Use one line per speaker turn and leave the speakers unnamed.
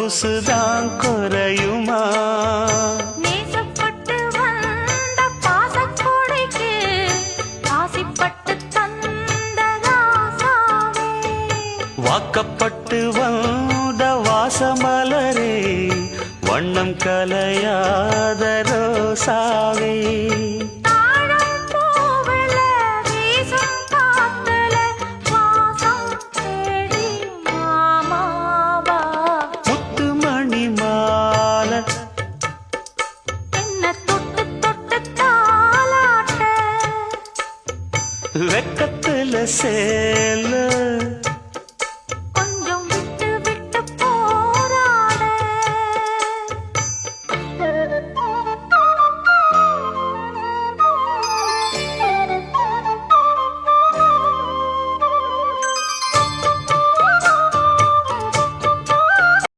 சொகுசுதான் குறையுமா?
நேசப்பட்டு வந்த பாசக்கொடைக்கு ஆசிப்பட்டு தந்த ராசாவே,
வாக்கப்பட்டு வந்த வாசமலரே, வண்ணம் கலையாத ரோசாவே.
தாழம் பூவுல வீசும் காத்துல வாசம் தேடி மாமாவா,
முத்துமணி மாலை
என்ன தொட்டு தொட்டு தாலாட்ட,
வெக்கத்துல சேர